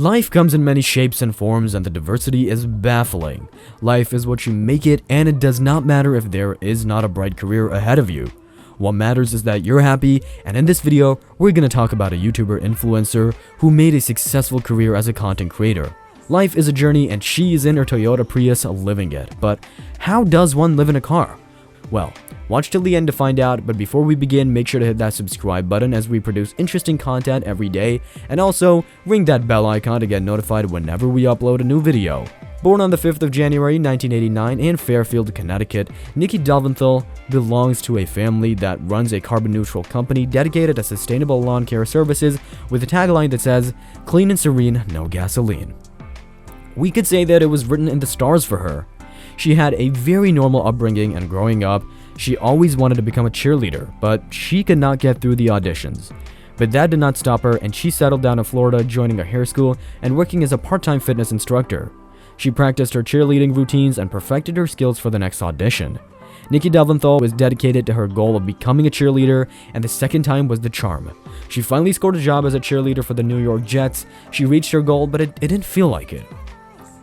Life comes in many shapes and forms, and the diversity is baffling. Life is what you make it, and it does not matter if there is not a bright career ahead of you. What matters is that you're happy, and in this video, we're gonna talk about a YouTuber influencer who made a successful career as a content creator. Life is a journey, and she is in her Toyota Prius living it. But how does one live in a car? Well, watch till the end to find out, but before we begin, make sure to hit that subscribe button as we produce interesting content every day, and also ring that bell icon to get notified whenever we upload a new video. Born on the 5th of January 1989 in Fairfield, Connecticut, Nikki Delventhal belongs to a family that runs a carbon-neutral company dedicated to sustainable lawn care services with a tagline that says, "Clean and serene, no gasoline." We could say that it was written in the stars for her. She had a very normal upbringing, and growing up, she always wanted to become a cheerleader, but she could not get through the auditions. But that did not stop her, and she settled down in Florida, joining a hair school and working as a part-time fitness instructor. She practiced her cheerleading routines and perfected her skills for the next audition. Nikki Delventhal was dedicated to her goal of becoming a cheerleader, and the second time was the charm. She finally scored a job as a cheerleader for the New York Jets. She reached her goal, but it didn't feel like it.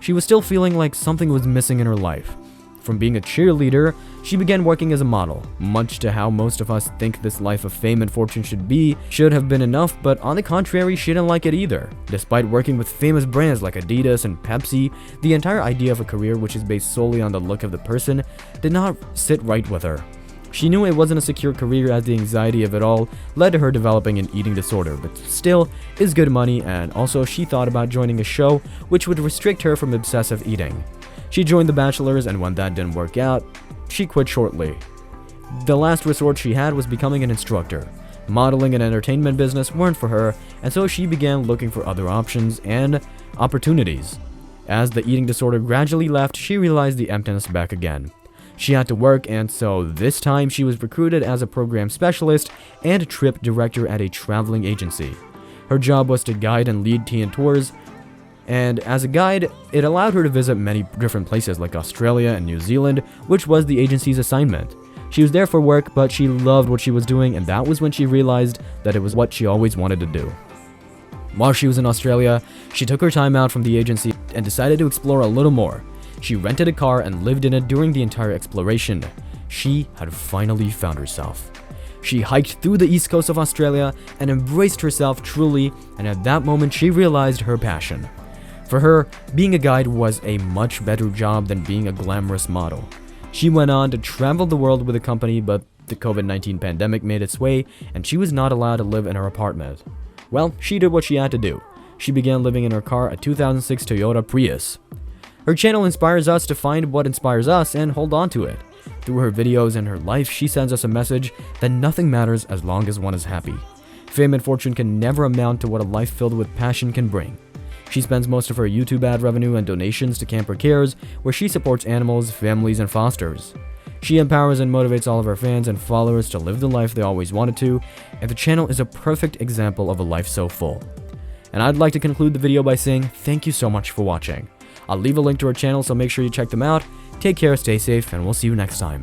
She was still feeling like something was missing in her life. From being a cheerleader, she began working as a model. Much to how most of us think this life of fame and fortune should have been enough, but on the contrary, she didn't like it either. Despite working with famous brands like Adidas and Pepsi, the entire idea of a career which is based solely on the look of the person did not sit right with her. She knew it wasn't a secure career, as the anxiety of it all led to her developing an eating disorder, but still is good money, and also she thought about joining a show which would restrict her from obsessive eating. She joined the Bachelors, and when that didn't work out, she quit shortly. The last resort she had was becoming an instructor. Modeling and entertainment business weren't for her, and so she began looking for other options and opportunities. As the eating disorder gradually left, she realized the emptiness back again. She had to work, and so this time she was recruited as a program specialist and trip director at a traveling agency. Her job was to guide and lead teen tours, and as a guide, it allowed her to visit many different places like Australia and New Zealand, which was the agency's assignment. She was there for work, but she loved what she was doing, and that was when she realized that it was what she always wanted to do. While she was in Australia, she took her time out from the agency and decided to explore a little more. She rented a car and lived in it during the entire exploration. She had finally found herself. She hiked through the east coast of Australia and embraced herself truly, and at that moment she realized her passion. For her, being a guide was a much better job than being a glamorous model. She went on to travel the world with the company, but the COVID-19 pandemic made its way, and she was not allowed to live in her apartment. Well, she did what she had to do. She began living in her car, a 2006 Toyota Prius. Her channel inspires us to find what inspires us and hold on to it. Through her videos and her life, she sends us a message that nothing matters as long as one is happy. Fame and fortune can never amount to what a life filled with passion can bring. She spends most of her YouTube ad revenue and donations to Camper Cares, where she supports animals, families, and fosters. She empowers and motivates all of her fans and followers to live the life they always wanted to, and the channel is a perfect example of a life so full. And I'd like to conclude the video by saying thank you so much for watching. I'll leave a link to her channel, so make sure you check them out. Take care, stay safe, and we'll see you next time.